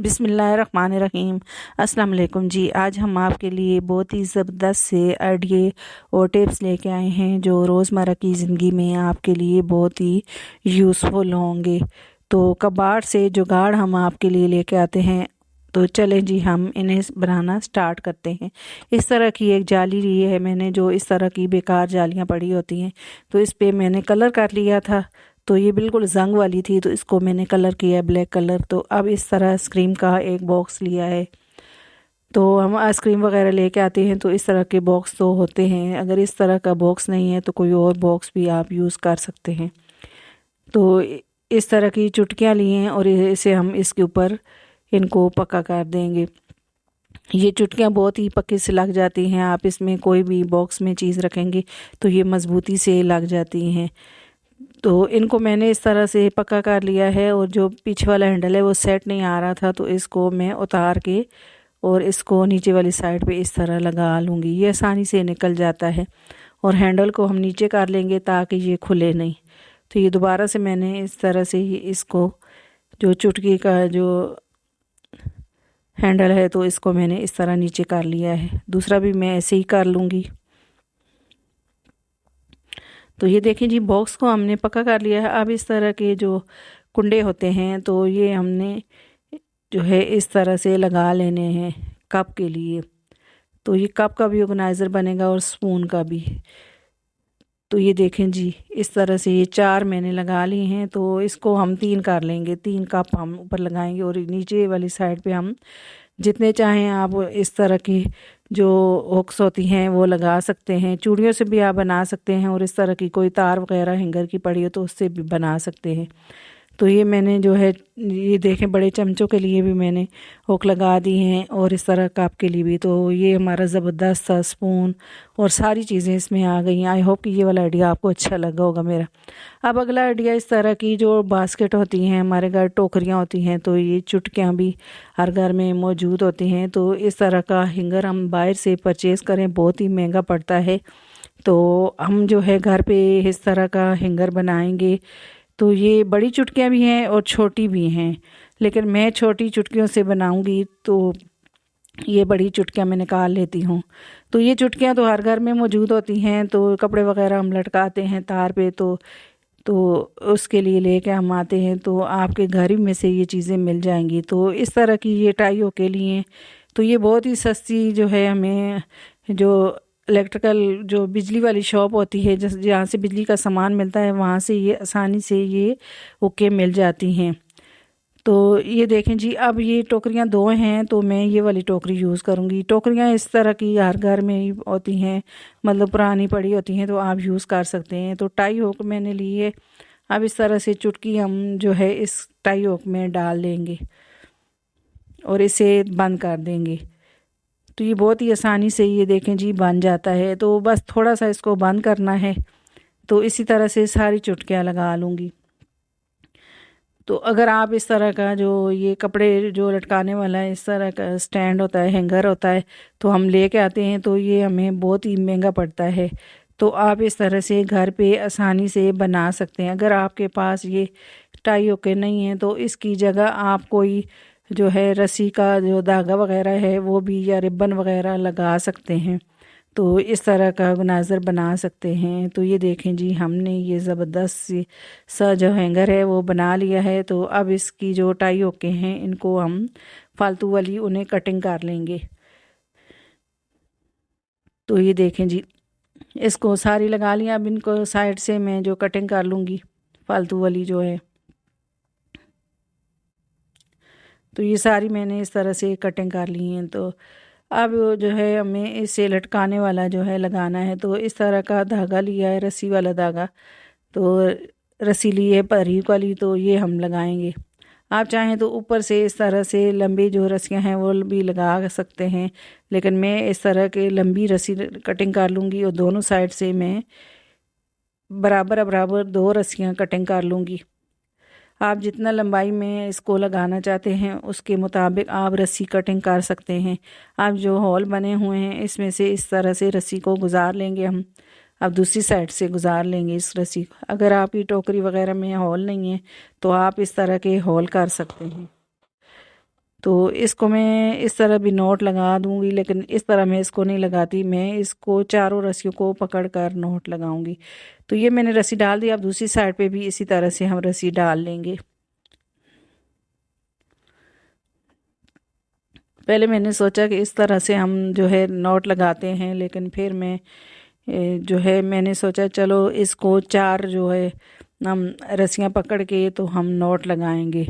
बिस्मिल्लाहिर्रहमानिर्रहीम। अस्सलाम वालेकुम जी। आज हम आपके लिए बहुत ही ज़बरदस्त से आइडिया और टिप्स लेके आए हैं जो रोज़मर्रा की ज़िंदगी में आपके लिए बहुत ही यूज़फुल होंगे। तो कबाड़ से जुगाड़ हम आपके लिए लेके आते हैं। तो चलें जी, हम इन्हें बनाना स्टार्ट करते हैं। इस तरह की एक जाली ली है मैंने, जो इस तरह की बेकार जालियाँ पड़ी होती हैं, तो इस पे मैंने कलर कर लिया था। तो ये बिल्कुल जंग वाली थी, तो इसको मैंने कलर किया ब्लैक कलर। तो अब इस तरह आइसक्रीम का एक बॉक्स लिया है। तो हम आइसक्रीम वगैरह लेके आते हैं तो इस तरह के बॉक्स तो होते हैं। अगर इस तरह का बॉक्स नहीं है तो कोई और बॉक्स भी आप यूज़ कर सकते हैं। तो इस तरह की चुटकियाँ ली हैं और इसे हम इसके ऊपर इनको पक्का कर देंगे। ये चुटकियाँ बहुत ही पक्के से लग जाती हैं। आप इसमें कोई भी बॉक्स में चीज़ रखेंगे तो ये मज़बूती से लग जाती हैं। तो इनको मैंने इस तरह से पक्का कर लिया है, और जो पीछे वाला हैंडल है वो सेट नहीं आ रहा था, तो इसको मैं उतार के और इसको नीचे वाली साइड पे इस तरह लगा लूँगी। ये आसानी से निकल जाता है। और हैंडल को हम नीचे कर लेंगे ताकि ये खुले नहीं। तो ये दोबारा से मैंने इस तरह से ही इसको, जो चुटकी का जो हैंडल है, तो इसको मैंने इस तरह नीचे कर लिया है। दूसरा भी मैं ऐसे ही कर लूँगी। तो ये देखें जी, बॉक्स को हमने पक्का कर लिया है। अब इस तरह के जो कुंडे होते हैं तो ये हमने जो है इस तरह से लगा लेने हैं कप के लिए। तो ये कप का भी ऑर्गेनाइज़र बनेगा और स्पून का भी। तो ये देखें जी, इस तरह से ये 4 मैंने लगा ली हैं। तो इसको हम 3 कर लेंगे। 3 कप हम ऊपर लगाएंगे और नीचे वाली साइड पे हम जितने चाहें आप इस तरह की जो हुक्स होती हैं वो लगा सकते हैं। चूड़ियों से भी आप बना सकते हैं, और इस तरह की कोई तार वगैरह हैंगर की पड़ी हो तो उससे भी बना सकते हैं। तो ये मैंने जो है, ये देखें, बड़े चमचों के लिए भी मैंने हुक लगा दी हैं, और इस तरह कप के लिए भी। तो ये हमारा ज़बरदस्त सा स्पून और सारी चीज़ें इसमें आ गई हैं। आई होप कि ये वाला आइडिया आपको अच्छा लगा होगा मेरा। अब अगला आइडिया, इस तरह की जो बास्केट होती हैं, हमारे घर टोकरियाँ होती हैं, तो ये चुटकियाँ भी हर घर में मौजूद होती हैं। तो इस तरह का हैंगर हम बाहर से परचेज़ करें, बहुत ही महंगा पड़ता है। तो हम जो है घर पे इस तरह का हैंगर बनाएंगे। तो ये बड़ी चुटकियाँ भी हैं और छोटी भी हैं, लेकिन मैं छोटी चुटकियों से बनाऊंगी। तो ये बड़ी चुटकियाँ मैं निकाल लेती हूँ। तो ये चुटकियाँ तो हर घर में मौजूद होती हैं। तो कपड़े वगैरह हम लटकाते हैं तार पे, तो उसके लिए लेके हम आते हैं। तो आपके घर ही में से ये चीज़ें मिल जाएंगी। तो इस तरह की ये टाइयों के लिए, तो ये बहुत ही सस्ती जो है, हमें जो इलेक्ट्रिकल जो बिजली वाली शॉप होती है, जहाँ से बिजली का सामान मिलता है, वहाँ से ये आसानी से ये ओके मिल जाती हैं। तो ये देखें जी, अब ये टोकरियाँ 2 हैं, तो मैं ये वाली टोकरी यूज़ करूँगी। टोकरियाँ इस तरह की हर घर में ही होती हैं, मतलब पुरानी पड़ी होती हैं, तो आप यूज़ कर सकते हैं। तो टाई हुक मैंने ली है। अब इस तरह से चुटकी हम जो है इस टाई हुक में डाल देंगे और इसे बंद कर देंगे। तो ये बहुत ही आसानी से, ये देखें जी, बन जाता है। तो बस थोड़ा सा इसको बंद करना है। तो इसी तरह से सारी चुटकियाँ लगा लूँगी। तो अगर आप इस तरह का जो ये कपड़े जो लटकाने वाला है, इस तरह का स्टैंड होता है, हैंगर होता है, तो हम लेके आते हैं, तो ये हमें बहुत ही महंगा पड़ता है। तो आप इस तरह से घर पे आसानी से बना सकते हैं। अगर आपके पास ये टाई होके नहीं है तो इसकी जगह आप कोई जो है रस्सी का जो धागा वगैरह है वो भी, या रिबन वगैरह लगा सकते हैं। तो इस तरह का ऑर्गेनाइज़र बना सकते हैं। तो ये देखें जी, हमने ये ज़बरदस्त सा जो हैंगर है वो बना लिया है। तो अब इसकी जो टाई होके हैं, इनको हम फालतू वाली उन्हें कटिंग कर लेंगे। तो ये देखें जी, इसको सारी लगा लिया। अब इनको साइड से मैं जो कटिंग कर लूँगी फालतू वाली जो है। तो ये सारी मैंने इस तरह से कटिंग कर ली हैं। तो अब जो है हमें इसे लटकाने वाला जो है लगाना है। तो इस तरह का धागा लिया है, रस्सी वाला धागा। तो रस्सी ली है बारीक वाली, तो ये हम लगाएंगे। आप चाहें तो ऊपर से इस तरह से लंबी जो रस्सियां हैं वो भी लगा सकते हैं, लेकिन मैं इस तरह के लंबी रस्सी कटिंग कर लूँगी और दोनों साइड से मैं बराबर बराबर 2 रस्सियाँ कटिंग कर लूँगी। आप जितना लंबाई में इसको लगाना चाहते हैं उसके मुताबिक आप रस्सी कटिंग कर सकते हैं। आप जो हॉल बने हुए हैं इसमें से इस तरह से रस्सी को गुजार लेंगे हम। अब दूसरी साइड से गुजार लेंगे इस रस्सी को। अगर आपकी टोकरी वगैरह में हॉल नहीं है तो आप इस तरह के हॉल कर सकते हैं। तो इसको मैं इस तरह भी नोट लगा दूंगी, लेकिन इस तरह मैं इसको नहीं लगाती, मैं इसको चारों रस्सियों को पकड़ कर नोट लगाऊंगी। तो ये मैंने रस्सी डाल दी। अब दूसरी साइड पे भी इसी तरह से हम रस्सी डाल लेंगे। पहले मैंने सोचा कि इस तरह से हम जो है नोट लगाते हैं, लेकिन फिर मैं जो है मैंने सोचा चलो इसको चार जो है हम रस्सियाँ पकड़ के तो हम नोट लगाएंगे।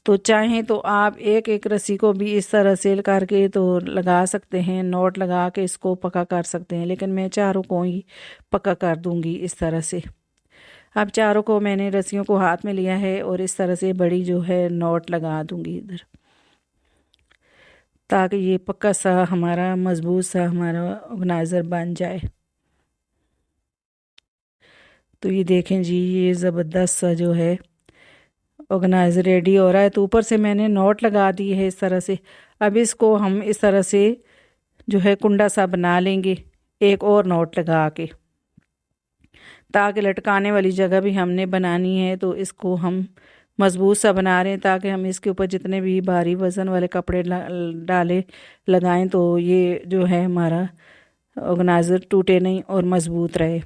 तो चाहें तो आप एक एक रस्सी को भी इस तरह से करके तो लगा सकते हैं, नोट लगा के इसको पक्का कर सकते हैं, लेकिन मैं चारों को ही पक्का कर दूंगी इस तरह से। अब चारों को मैंने रस्सियों को हाथ में लिया है और इस तरह से बड़ी जो है नोट लगा दूंगी इधर, ताकि ये पक्का सा हमारा मजबूत सा हमारा ऑर्गेनाइज़र बन जाए। तो ये देखें जी, ये ज़बरदस्त सा जो है ऑर्गेनाइज़र रेडी हो रहा है। तो ऊपर से मैंने नोट लगा दी है इस तरह से। अब इसको हम इस तरह से जो है कुंडा सा बना लेंगे एक और नोट लगा के, ताकि लटकाने वाली जगह भी हमने बनानी है। तो इसको हम मजबूत सा बना रहे हैं ताकि हम इसके ऊपर जितने भी भारी वज़न वाले कपड़े डाले लगाएं तो ये जो है हमारा ऑर्गेनाइज़र टूटे नहीं और मज़बूत रहे।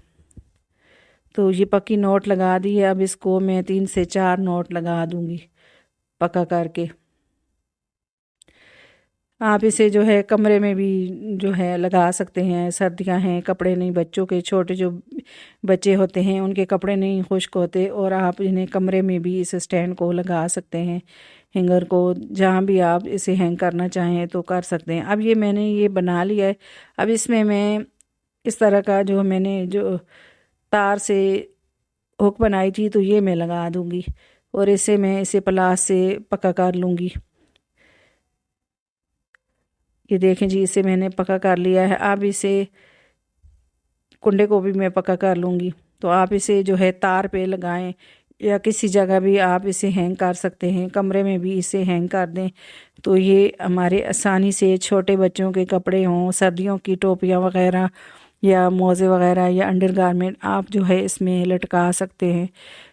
तो ये पक्की नोट लगा दी है। अब इसको मैं 3 से 4 नोट लगा दूंगी पक्का करके। आप इसे जो है कमरे में भी जो है लगा सकते हैं। सर्दियां हैं, कपड़े नहीं, बच्चों के छोटे जो बच्चे होते हैं उनके कपड़े नहीं खुश्क होते, और आप इन्हें कमरे में भी इस स्टैंड को लगा सकते हैं, हैंगर को, जहाँ भी आप इसे हैंग करना चाहें तो कर सकते हैं। अब ये मैंने ये बना लिया है। अब इसमें मैं इस तरह का जो मैंने जो तार से हुक बनाई थी तो ये मैं लगा दूंगी, और इसे मैं इसे प्लास से पक्का कर लूँगी। ये देखें जी, इसे मैंने पक्का कर लिया है। अब इसे कुंडे को भी मैं पक्का कर लूँगी। तो आप इसे जो है तार पे लगाएं या किसी जगह भी आप इसे हैंग कर सकते हैं, कमरे में भी इसे हैंग कर दें। तो ये हमारे आसानी से छोटे बच्चों के कपड़े हों, सर्दियों की टोपियाँ वगैरह या मोज़े वगैरह या अंडरगारमेंट आप जो है इसमें लटका सकते हैं।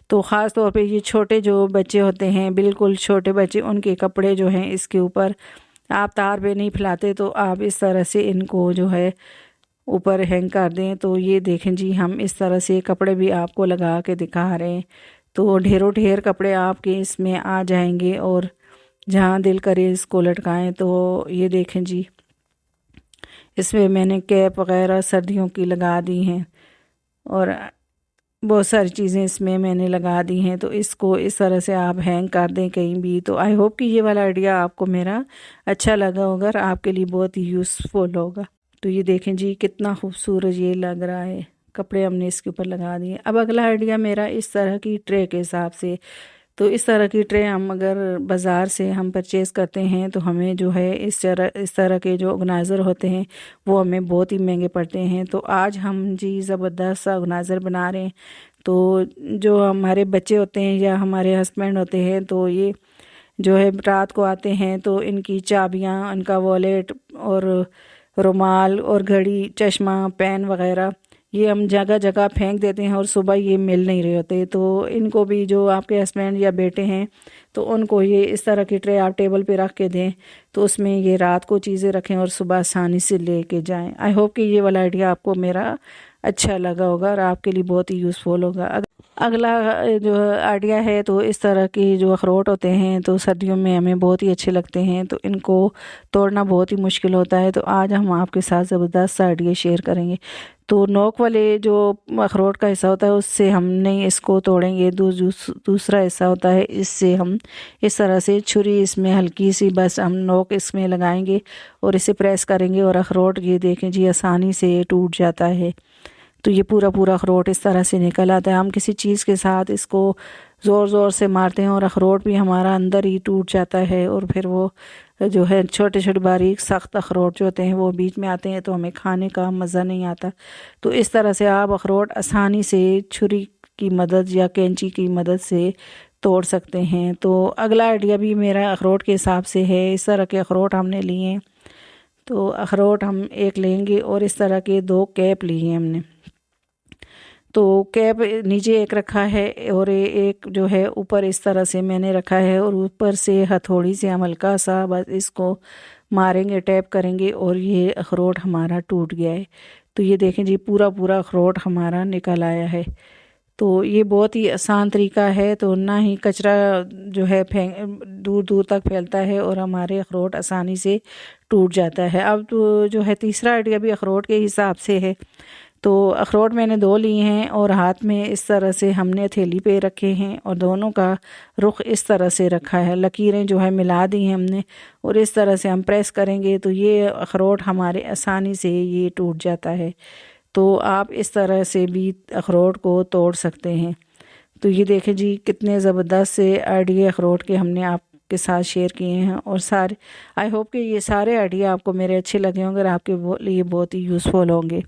तो ख़ास तौर पे ये छोटे जो बच्चे होते हैं, बिल्कुल छोटे बच्चे, उनके कपड़े जो हैं इसके ऊपर आप तार पे नहीं फैलाते तो आप इस तरह से इनको जो है ऊपर हैंग कर दें। तो ये देखें जी, हम इस तरह से कपड़े भी आपको लगा के दिखा रहे हैं। तो ढेरों ढेर कपड़े आपके इसमें आ जाएंगे और जहाँ दिल करे इसको लटकाएं। तो ये देखें जी, इसमें मैंने कैप वगैरह सर्दियों की लगा दी हैं और बहुत सारी चीज़ें इसमें मैंने लगा दी हैं। तो इसको इस तरह से आप हैंग कर दें कहीं भी। तो आई होप कि ये वाला आइडिया आपको मेरा अच्छा लगा होगा और आपके लिए बहुत ही यूज़फुल होगा। तो ये देखें जी, कितना खूबसूरत ये लग रहा है। कपड़े हमने इसके ऊपर लगा दिए। अब अगला आइडिया मेरा इस तरह की ट्रे के हिसाब से। तो इस तरह की ट्रे हम अगर बाज़ार से हम परचेज़ करते हैं तो हमें जो है इस तरह के जो ऑर्गेनाइज़र होते हैं वो हमें बहुत ही महंगे पड़ते हैं। तो आज हम जी ज़बरदस्त सा ऑर्गेनाइज़र बना रहे हैं। तो जो हमारे बच्चे होते हैं या हमारे हस्बैंड होते हैं तो ये जो है रात को आते हैं तो इनकी चाबियाँ, इनका वॉलेट और रुमाल और घड़ी, चश्मा, पेन वगैरह ये हम जगह जगह फेंक देते हैं और सुबह ये मिल नहीं रहे होते। तो इनको भी, जो आपके हस्बैंड या बेटे हैं, तो उनको ये इस तरह की ट्रे आप टेबल पे रख के दें तो उसमें ये रात को चीज़ें रखें और सुबह आसानी से लेके जाएं। आई होप कि ये वाला आइडिया आपको मेरा अच्छा लगा होगा और आपके लिए बहुत ही यूज़फुल होगा। अगला जो आइडिया है, तो इस तरह की जो अखरोट होते हैं तो सर्दियों में हमें बहुत ही अच्छे लगते हैं, तो इनको तोड़ना बहुत ही मुश्किल होता है। तो आज हम आपके साथ ज़बरदस्त सा आइडिया शेयर करेंगे। तो नोक वाले जो अखरोट का हिस्सा होता है उससे हम नहीं इसको तोड़ेंगे। दूसरा हिस्सा होता है, इससे हम इस तरह से छुरी इसमें हल्की सी बस हम नोक इसमें लगाएंगे और इसे प्रेस करेंगे और अखरोट ये देखें जी आसानी से टूट जाता है। तो ये पूरा पूरा अखरोट इस तरह से निकल आता है। हम किसी चीज़ के साथ इसको ज़ोर ज़ोर से मारते हैं और अखरोट भी हमारा अंदर ही टूट जाता है, और फिर वो जो है छोटे छोटे बारीक सख्त अखरोट जो होते हैं वो बीच में आते हैं तो हमें खाने का मज़ा नहीं आता। तो इस तरह से आप अखरोट आसानी से छुरी की मदद या कैंची की मदद से तोड़ सकते हैं। तो अगला आइडिया भी मेरा अखरोट के हिसाब से है। इस तरह के अखरोट हमने लिए हैं। तो अखरोट हम एक लेंगे और इस तरह के 2 कैप लिए हैं हमने। तो कैप नीचे एक रखा है और एक जो है ऊपर इस तरह से मैंने रखा है, और ऊपर से हथौड़ी से हम हल्का सा बस इसको मारेंगे, टैप करेंगे, और ये अखरोट हमारा टूट गया है। तो ये देखें जी, पूरा पूरा अखरोट हमारा निकल आया है। तो ये बहुत ही आसान तरीका है, तो ना ही कचरा जो है फेंक दूर दूर तक फैलता है, और हमारे अखरोट आसानी से टूट जाता है। अब तो जो है तीसरा आइडिया भी अखरोट के हिसाब से है। तो अखरोट मैंने 2 लिए हैं और हाथ में इस तरह से हमने थैली पे रखे हैं, और दोनों का रुख इस तरह से रखा है, लकीरें जो है मिला दी हैं हमने, और इस तरह से हम प्रेस करेंगे तो ये अखरोट हमारे आसानी से ये टूट जाता है। तो आप इस तरह से भी अखरोट को तोड़ सकते हैं। तो ये देखें जी, कितने ज़बरदस्त से आइडिया अखरोट के हमने आपके साथ शेयर किए हैं, और सारे आई होप कि ये सारे आइडिया आपको मेरे अच्छे लगे होंगे और आपके लिए बहुत ही यूज़फुल होंगे।